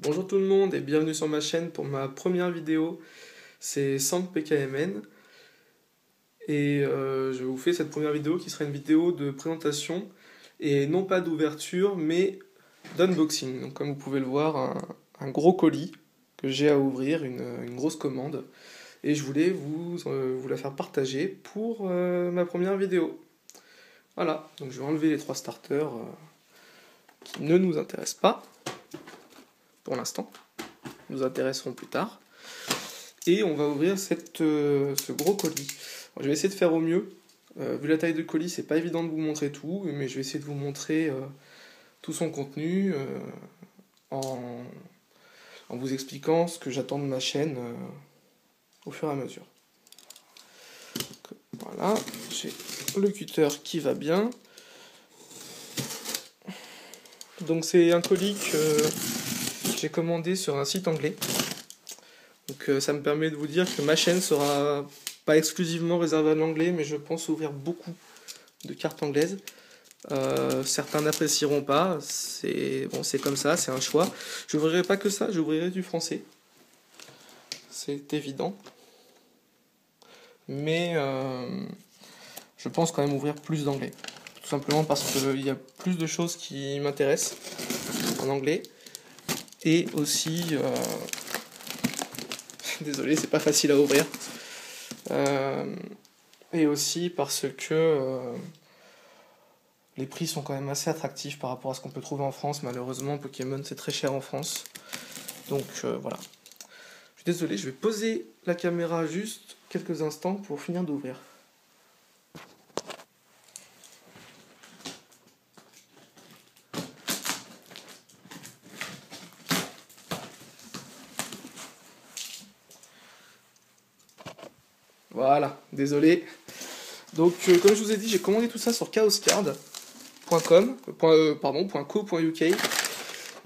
Bonjour tout le monde et bienvenue sur ma chaîne pour ma première vidéo. C'est Samp PKMN et je vous fais cette première vidéo qui sera une vidéo de présentation et non pas d'ouverture mais d'unboxing. Donc comme vous pouvez le voir, un gros colis que j'ai à ouvrir, une grosse commande, et je voulais vous la faire partager pour ma première vidéo. Voilà, donc je vais enlever les trois starters qui ne nous intéressent pas pour l'instant, nous intéresseront plus tard. Et on va ouvrir ce gros colis. Alors, je vais essayer de faire au mieux. Vu la taille de colis, c'est pas évident de vous montrer tout, mais je vais essayer de vous montrer tout son contenu en vous expliquant ce que j'attends de ma chaîne au fur et à mesure. Donc, voilà, j'ai le cutter qui va bien. Donc c'est un colis que j'ai commandé sur un site anglais. Donc ça me permet de vous dire que ma chaîne sera pas exclusivement réservée à l'anglais, mais je pense ouvrir beaucoup de cartes anglaises. Certains n'apprécieront pas, c'est comme ça, c'est un choix. Je n'ouvrirai pas que ça, j'ouvrirai du français. C'est évident. Mais je pense quand même ouvrir plus d'anglais. Tout simplement parce qu'il y a plus de choses qui m'intéressent en anglais. Et aussi... désolé, c'est pas facile à ouvrir. Et aussi parce que les prix sont quand même assez attractifs par rapport à ce qu'on peut trouver en France. Malheureusement, Pokémon c'est très cher en France. Donc voilà. Je suis désolé, je vais poser la caméra juste quelques instants pour finir d'ouvrir. Voilà, désolé. Donc, comme je vous ai dit, j'ai commandé tout ça sur chaoscard.com, .co.uk.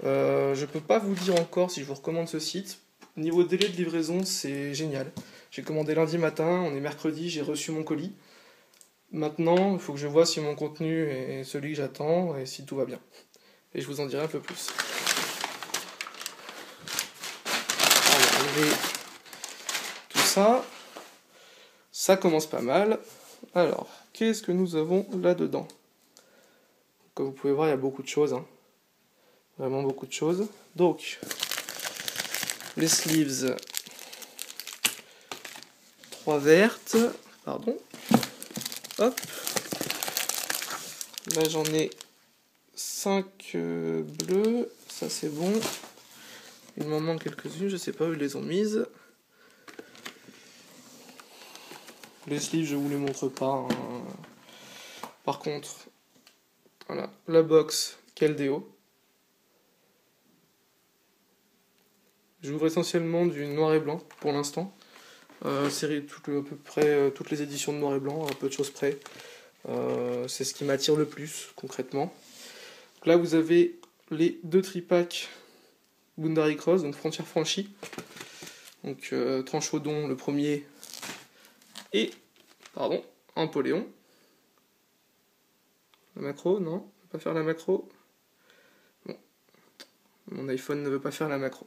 Je peux pas vous dire encore si je vous recommande ce site. Niveau délai de livraison, c'est génial. J'ai commandé lundi matin, on est mercredi, j'ai reçu mon colis. Maintenant, il faut que je vois si mon contenu est celui que j'attends et si tout va bien. Et je vous en dirai un peu plus. On va enlever tout ça. Ça commence pas mal. Alors, qu'est-ce que nous avons là-dedans? Comme vous pouvez voir, il y a beaucoup de choses. Hein. Vraiment beaucoup de choses. Donc, les sleeves. 3 vertes. Pardon. Hop. Là, j'en ai 5 bleues. Ça, c'est bon. Il m'en manque quelques-unes. Je sais pas où ils les ont mises. Les sleeves, je vous les montre pas. Hein. Par contre, voilà, la box Keldeo. J'ouvre essentiellement du noir et blanc pour l'instant. Série à peu près toutes les éditions de noir et blanc, à peu de choses près. C'est ce qui m'attire le plus concrètement. Donc là, vous avez les 2 tripacks Boundary Cross, donc frontière franchie. Donc Tranchodon le premier et Empoléon. La macro, non, on ne peut pas faire la macro. Bon, mon iPhone ne veut pas faire la macro.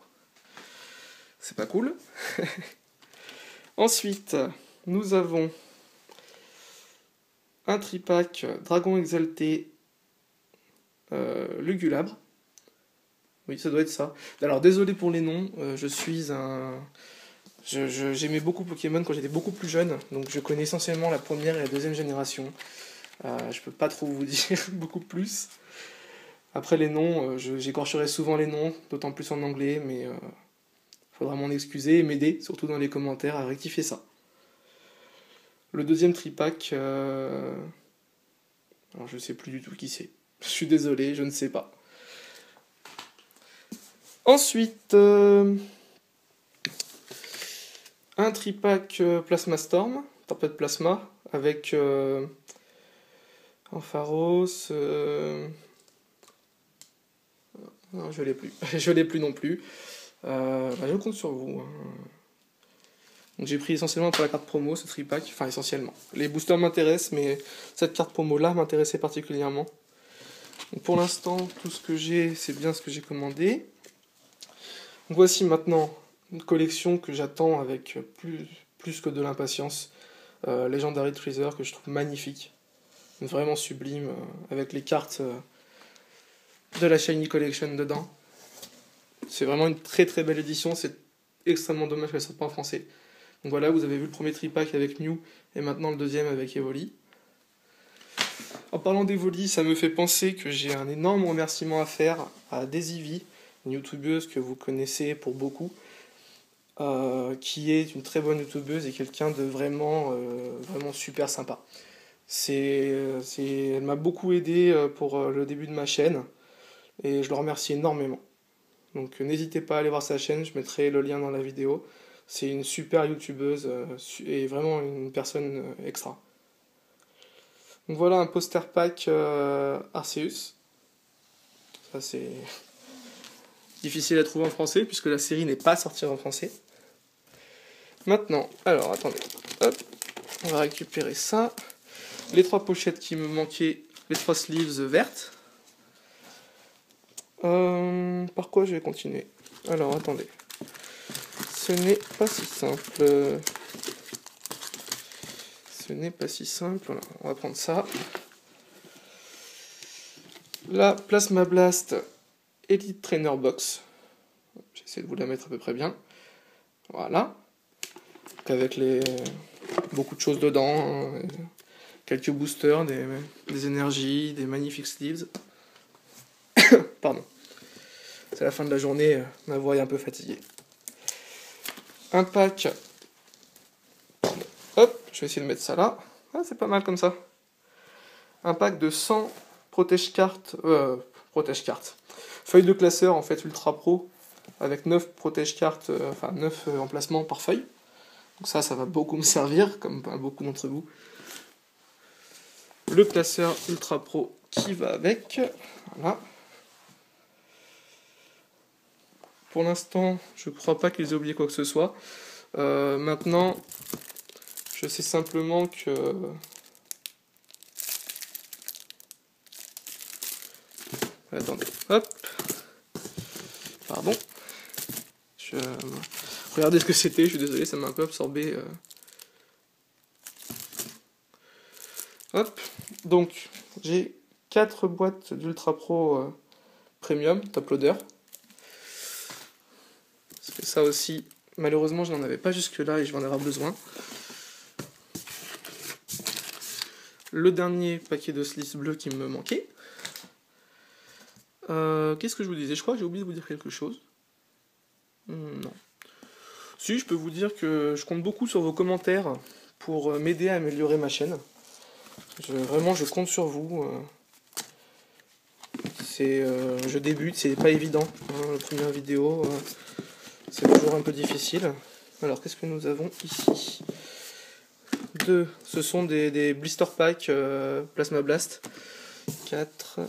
C'est pas cool. Ensuite, nous avons un tripack Dragon Exalté Lugulabre. Oui, ça doit être ça. Alors, désolé pour les noms, j'aimais beaucoup Pokémon quand j'étais beaucoup plus jeune, donc je connais essentiellement la première et la deuxième génération. Je peux pas trop vous dire beaucoup plus. Après les noms, j'écorcherai souvent les noms, d'autant plus en anglais, mais faudra m'en excuser et m'aider, surtout dans les commentaires, à rectifier ça. Le deuxième tripack, alors je sais plus du tout qui c'est. Je suis désolé, je ne sais pas. Ensuite, un tripack Plasma Storm, tempête plasma, avec Ampharos. Non, je l'ai plus. Je l'ai plus non plus. Je compte sur vous. Hein. Donc j'ai pris essentiellement pour la carte promo ce tripack, enfin essentiellement. Les boosters m'intéressent, mais cette carte promo là m'intéressait particulièrement. Donc pour l'instant, tout ce que j'ai, c'est bien ce que j'ai commandé. Voici maintenant une collection que j'attends avec plus que de l'impatience. Legendary Treasure, que je trouve magnifique. Vraiment sublime, avec les cartes de la Shiny Collection dedans. C'est vraiment une très très belle édition, c'est extrêmement dommage qu'elle ne sorte pas en français. Donc voilà, vous avez vu le premier tripack avec Mew, et maintenant le deuxième avec Evoli. En parlant d'Evoli, ça me fait penser que j'ai un énorme remerciement à faire à Daisyv, une youtubeuse que vous connaissez pour beaucoup, qui est une très bonne youtubeuse et quelqu'un de vraiment super sympa. Elle m'a beaucoup aidé pour le début de ma chaîne, et je le remercie énormément. Donc n'hésitez pas à aller voir sa chaîne, je mettrai le lien dans la vidéo. C'est une super youtubeuse et vraiment une personne extra. Donc voilà un poster pack Arceus. Ça c'est difficile à trouver en français puisque la série n'est pas sortie en français. Maintenant, alors attendez, hop, on va récupérer ça. Les 3 pochettes qui me manquaient, les 3 sleeves vertes. Par quoi je vais continuer? Alors attendez, ce n'est pas si simple. Ce n'est pas si simple. Voilà, on va prendre ça. La Plasma Blast Elite Trainer Box. J'essaie de vous la mettre à peu près bien. Voilà. Donc avec beaucoup de choses dedans. Hein. Quelques boosters, des énergies, des magnifiques sleeves. Pardon. C'est la fin de la journée, ma voix est un peu fatiguée. Un pack. Hop, je vais essayer de mettre ça là. Ah, c'est pas mal comme ça. Un pack de 100 protège-cartes. Feuilles de classeur en fait ultra pro. Avec 9 protège-cartes, 9 emplacements par feuille. Donc ça va beaucoup me servir, comme beaucoup d'entre vous. Le classeur ultra pro qui va avec. Voilà. Pour l'instant, je crois pas qu'ils aient oublié quoi que ce soit. Maintenant, je sais simplement que... Attendez, hop. Pardon. Regardez ce que c'était, je suis désolé, ça m'a un peu absorbé. Hop. Donc, j'ai 4 boîtes d'Ultra Pro Premium, top loader. Parce que ça aussi, malheureusement, je n'en avais pas jusque-là et je vais en avoir besoin. Le dernier paquet de slices bleus qui me manquait. Qu'est-ce que je vous disais? Je crois que j'ai oublié de vous dire quelque chose. Non. Si, je peux vous dire que je compte beaucoup sur vos commentaires pour m'aider à améliorer ma chaîne. Vraiment, je compte sur vous. Je débute, c'est pas évident. Hein, la première vidéo, c'est toujours un peu difficile. Alors, qu'est-ce que nous avons ici? Ce sont des blister packs Plasma Blast. 4,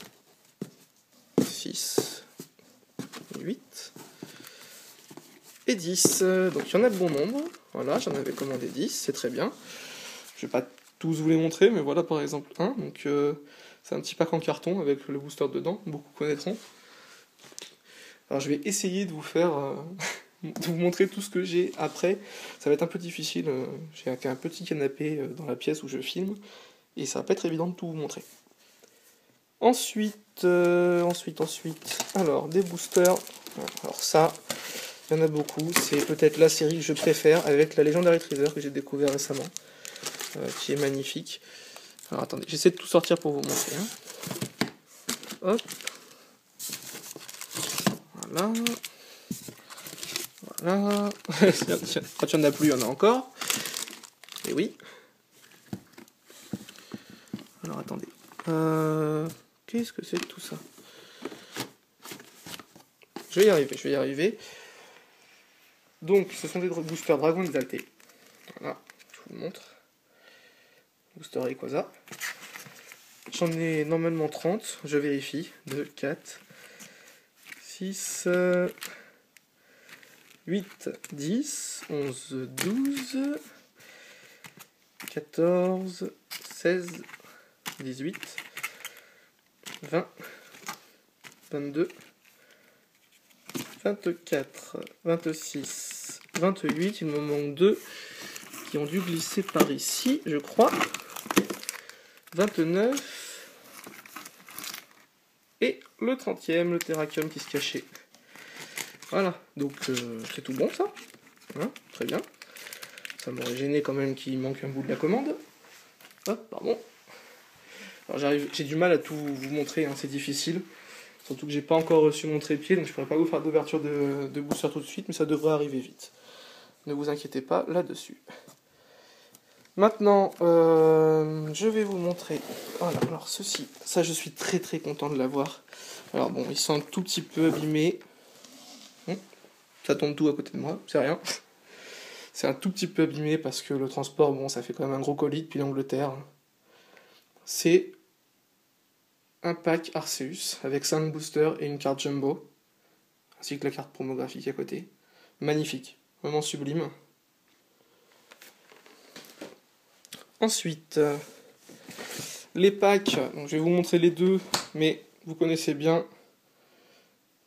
6, 8 et 10. Donc il y en a de bon nombre. Voilà, j'en avais commandé 10, c'est très bien. Je vais pas tous vous les montrer, mais voilà par exemple un. Donc c'est un petit pack en carton avec le booster dedans, beaucoup connaîtront. Alors je vais essayer de vous faire... de vous montrer tout ce que j'ai après. Ça va être un peu difficile. J'ai un petit canapé dans la pièce où je filme. Et ça va pas être évident de tout vous montrer. Ensuite, alors des boosters. Alors ça, il y en a beaucoup. C'est peut-être la série que je préfère avec la Legendary Treasure que j'ai découvert récemment, qui est magnifique. Alors attendez, j'essaie de tout sortir pour vous montrer. Hein. Hop. Voilà. Voilà. Quand il n'y en a plus, il y en a encore. Et oui. Alors attendez. Qu'est-ce que c'est que tout ça? Je vais y arriver. Donc, ce sont des boosters Dragon Exalté. Voilà, je vous le montre. Booster Rayquaza. J'en ai normalement 30, je vérifie. 2, 4, 6, 8, 10, 11, 12, 14, 16, 18, 20, 22, 24, 26, 28, il me manque 2 qui ont dû glisser par ici, je crois. 29 et le 30e, le Terrakium qui se cachait. Voilà, donc c'est tout bon ça, hein, très bien. Ça m'aurait gêné quand même qu'il manque un bout de la commande. Hop, pardon. Alors j'ai du mal à tout vous montrer, hein, c'est difficile. Surtout que j'ai pas encore reçu mon trépied, donc je pourrais pas vous faire d'ouverture de booster tout de suite, mais ça devrait arriver vite. Ne vous inquiétez pas là-dessus. Maintenant, je vais vous montrer. Voilà, alors ceci, ça je suis très très content de l'avoir. Alors bon, ils sont un tout petit peu abîmés. Ça tombe tout à côté de moi, c'est rien. C'est un tout petit peu abîmé parce que le transport, bon, ça fait quand même un gros colis depuis l'Angleterre. C'est un pack Arceus avec 5 boosters et une carte jumbo, ainsi que la carte promographique à côté. Magnifique, vraiment sublime. Ensuite, les packs, donc je vais vous montrer les deux, mais vous connaissez bien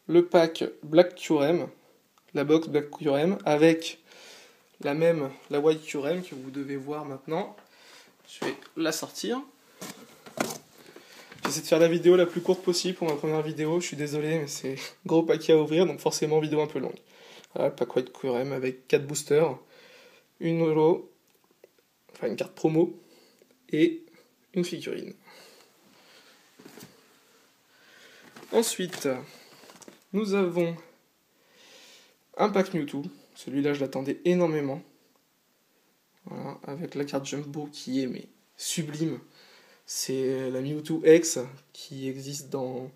le pack Black Kyurem, la box Black Kyurem, avec la White Kyurem que vous devez voir maintenant. Je vais la sortir. J'essaie de faire la vidéo la plus courte possible pour ma première vidéo, je suis désolé, mais c'est gros paquet à ouvrir, donc forcément vidéo un peu longue. Voilà, le pack White Kyurem avec 4 boosters, une holo, enfin une carte promo, et une figurine. Ensuite, nous avons un pack Mewtwo. Celui-là, je l'attendais énormément. Voilà, avec la carte Jumbo qui est mais sublime. C'est la Mewtwo X qui existe dans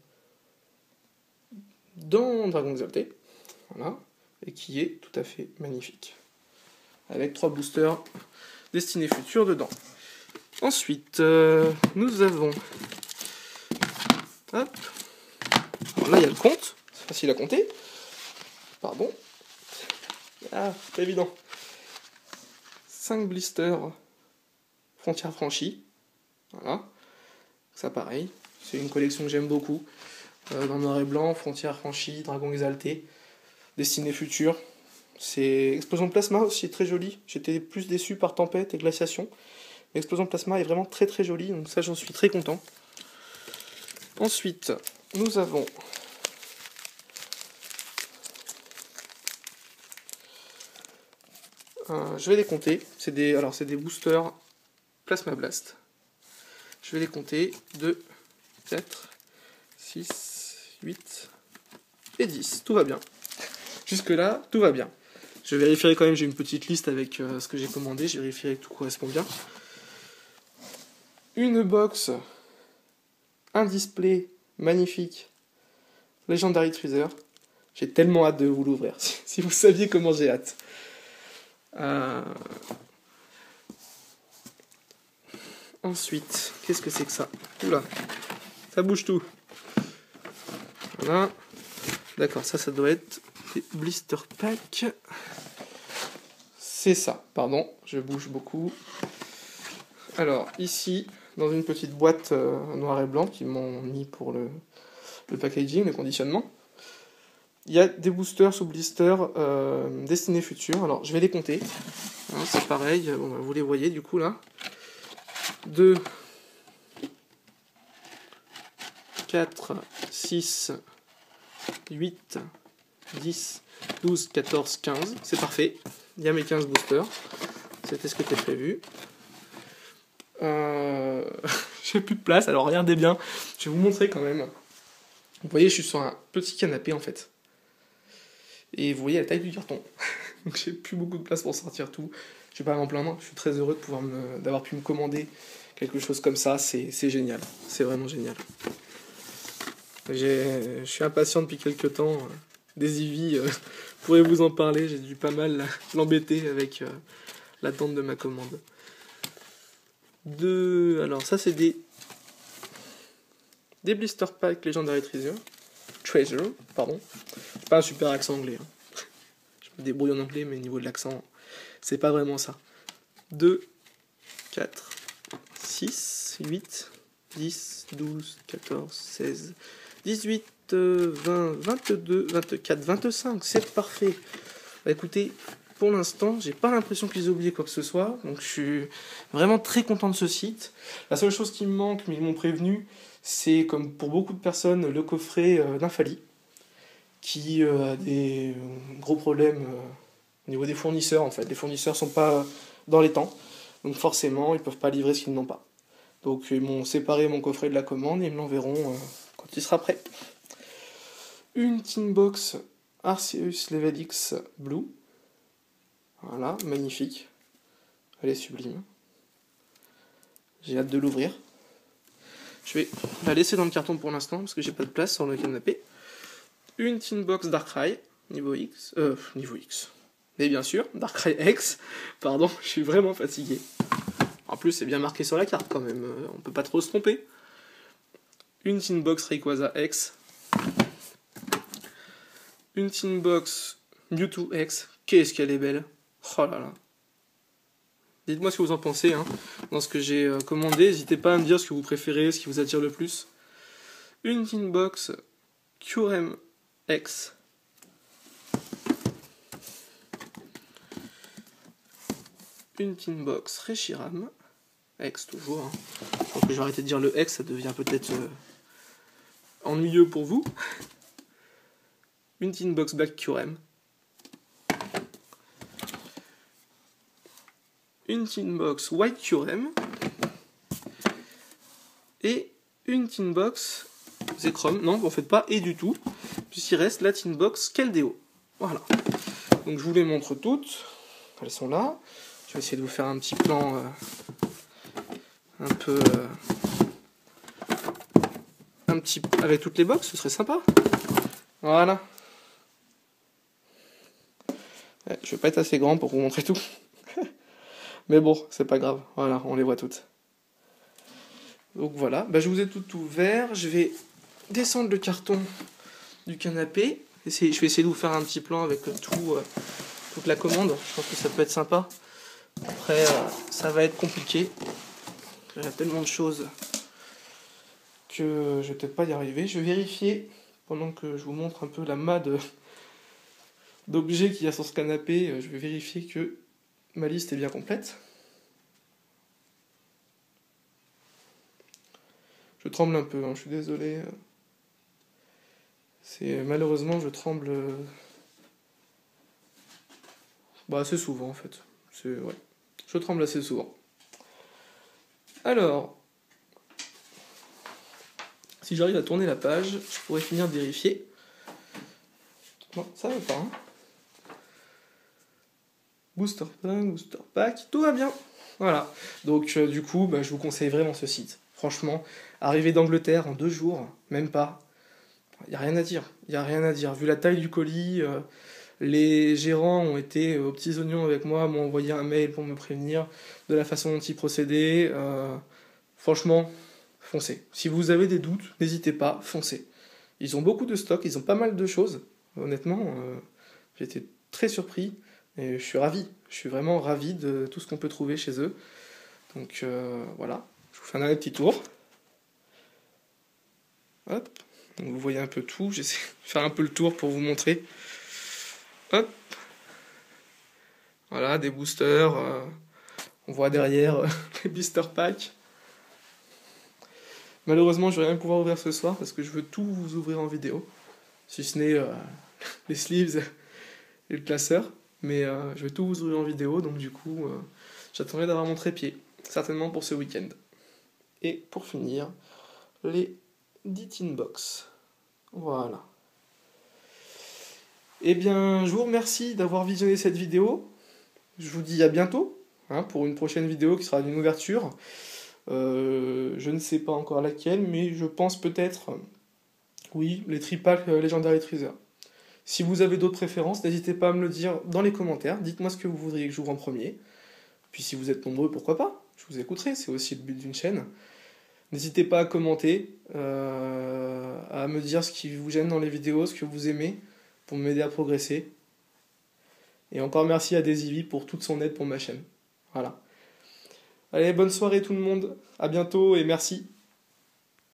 Dragon Exalté. Voilà, et qui est tout à fait magnifique. Avec 3 boosters destinés futurs dedans. Ensuite, nous avons... Hop. Alors là, il y a le compte. C'est facile à compter. Pardon. Ah, c'est pas évident. 5 blisters frontières franchies. Voilà. Ça, pareil. C'est une collection que j'aime beaucoup. Dans noir et blanc, frontières franchies, dragon exalté, destinée future. C'est Explosion de Plasma aussi, très joli. J'étais plus déçu par Tempête et Glaciation. Mais Explosion de Plasma est vraiment très très jolie, donc ça j'en suis très content. Ensuite, nous avons je vais les compter. C'est des boosters Plasma Blast. Je vais les compter. 2, 4, 6, 8 et 10. Tout va bien. Jusque là, tout va bien. Je vérifierai quand même, j'ai une petite liste avec ce que j'ai commandé. Je vérifierai que tout correspond bien. Une box, un display magnifique. Legendary Treasure. J'ai tellement hâte de vous l'ouvrir. Si vous saviez comment j'ai hâte. Ensuite, qu'est-ce que c'est que ça? Oula, ça bouge tout. Voilà. D'accord, ça doit être des blister pack. C'est ça, pardon, je bouge beaucoup. Alors, ici, dans une petite boîte noir et blanc qu'ils m'ont mis pour le packaging, le conditionnement, il y a des boosters sous blister destinés futurs. Alors, je vais les compter. Hein, c'est pareil, bon, vous les voyez du coup là. 2, 4, 6, 8, 10, 12, 14, 15. C'est parfait. Il y a mes 15 boosters. C'était ce qui était prévu. J'ai plus de place, alors regardez bien. Je vais vous montrer quand même. Vous voyez, je suis sur un petit canapé en fait. Et vous voyez la taille du carton. Donc j'ai plus beaucoup de place pour sortir tout. Je vais pas m'en plaindre. Je suis très heureux d'avoir pu me commander quelque chose comme ça. C'est génial. C'est vraiment génial. Je suis impatient depuis quelques temps. Des Eevee pourrais vous en parler. J'ai dû pas mal l'embêter avec l'attente de ma commande. Alors ça c'est des blister pack Legendary Treasure, pardon. C'est pas un super accent anglais. Hein. Je me débrouille en anglais, mais au niveau de l'accent, c'est pas vraiment ça. 2, 4, 6, 8, 10, 12, 14, 16, 18, 20, 22, 24, 25, c'est parfait. Bah écoutez, pour l'instant, j'ai pas l'impression qu'ils aient oublié quoi que ce soit, donc je suis vraiment très content de ce site. La seule chose qui me manque, mais ils m'ont prévenu, c'est comme pour beaucoup de personnes, le coffret d'Infali, qui a des gros problèmes au niveau des fournisseurs en fait. Les fournisseurs sont pas dans les temps, donc forcément ils peuvent pas livrer ce qu'ils n'ont pas. Donc ils m'ont séparé mon coffret de la commande et ils me l'enverront quand il sera prêt. Une tin box Arceus Level X Blue. Voilà, magnifique. Elle est sublime. J'ai hâte de l'ouvrir. Je vais la laisser dans le carton pour l'instant parce que j'ai pas de place sur le canapé. Une tin box Darkrai niveau X. Niveau X. Mais bien sûr, Darkrai X. Pardon, je suis vraiment fatigué. En plus, c'est bien marqué sur la carte quand même. On peut pas trop se tromper. Une tin box Rayquaza X. Une tin box Mewtwo X. Qu'est-ce qu'elle est belle. Oh là là. Dites-moi ce que vous en pensez hein, dans ce que j'ai commandé. N'hésitez pas à me dire ce que vous préférez, ce qui vous attire le plus. Une tin box Kyurem X. Une tin box Reshiram X toujours. Hein. Je crois que je vais arrêter de dire le X, ça devient peut-être ennuyeux pour vous. Une tin box Black Kyurem. Une tin box White Kyurem. Et une tin box Zekrom. Non, en fait pas, et du tout. Puisqu'il reste la tin box Keldeo. Voilà. Donc je vous les montre toutes. Elles sont là. Je vais essayer de vous faire un petit plan un peu... avec toutes les box, ce serait sympa. Voilà. Ouais, je vais pas être assez grand pour vous montrer tout. Mais bon, c'est pas grave. Voilà, on les voit toutes. Donc voilà, bah, je vous ai tout ouvert. Je vais descendre le carton du canapé. Je vais essayer de vous faire un petit plan avec toute la commande. Je pense que ça peut être sympa. Après, ça va être compliqué. Il y a tellement de choses que je vais peut-être pas y arriver. Je vais vérifier, pendant que je vous montre un peu la d'objets qu'il y a sur ce canapé, je vais vérifier que ma liste est bien complète. Je tremble un peu, hein, je suis désolé. Malheureusement, je tremble assez souvent en fait. Ouais. Je tremble assez souvent. Alors, si j'arrive à tourner la page, je pourrais finir de vérifier. Non, ça va pas. Hein. Booster pack, tout va bien. Voilà. Donc du coup, je vous conseille vraiment ce site. Franchement, arriver d'Angleterre en 2 jours, même pas. Il n'y a rien à dire. Il n'y a rien à dire. Vu la taille du colis, les gérants ont été aux petits oignons avec moi, m'ont envoyé un mail pour me prévenir de la façon dont ils procédaient. Franchement, foncez. Si vous avez des doutes, n'hésitez pas, foncez. Ils ont beaucoup de stock, ils ont pas mal de choses. Honnêtement, j'ai été très surpris et je suis ravi. Je suis vraiment ravi de tout ce qu'on peut trouver chez eux. Donc voilà, je vous fais un petit tour. Hop. Donc vous voyez un peu tout, j'essaie de faire un peu le tour pour vous montrer. Hop. Voilà, des boosters. On voit derrière les booster packs. Malheureusement, je vais rien pouvoir ouvrir ce soir parce que je veux tout vous ouvrir en vidéo. Si ce n'est les sleeves et le classeur. Mais je vais tout vous ouvrir en vidéo, donc du coup, j'attendrai d'avoir mon trépied. Certainement pour ce week-end. Et pour finir, les 10 tin box. Voilà. Eh bien, je vous remercie d'avoir visionné cette vidéo. Je vous dis à bientôt pour une prochaine vidéo qui sera d'une ouverture. Je ne sais pas encore laquelle, mais je pense peut-être, oui, les tripacks légendaires Freezer. Si vous avez d'autres préférences, n'hésitez pas à me le dire dans les commentaires. Dites-moi ce que vous voudriez que j'ouvre en premier. Puis si vous êtes nombreux, pourquoi pas? Je vous écouterai, c'est aussi le but d'une chaîne. N'hésitez pas à commenter, à me dire ce qui vous gêne dans les vidéos, ce que vous aimez, pour m'aider à progresser. Et encore merci à Desivi pour toute son aide pour ma chaîne. Voilà. Allez, bonne soirée tout le monde, à bientôt et merci.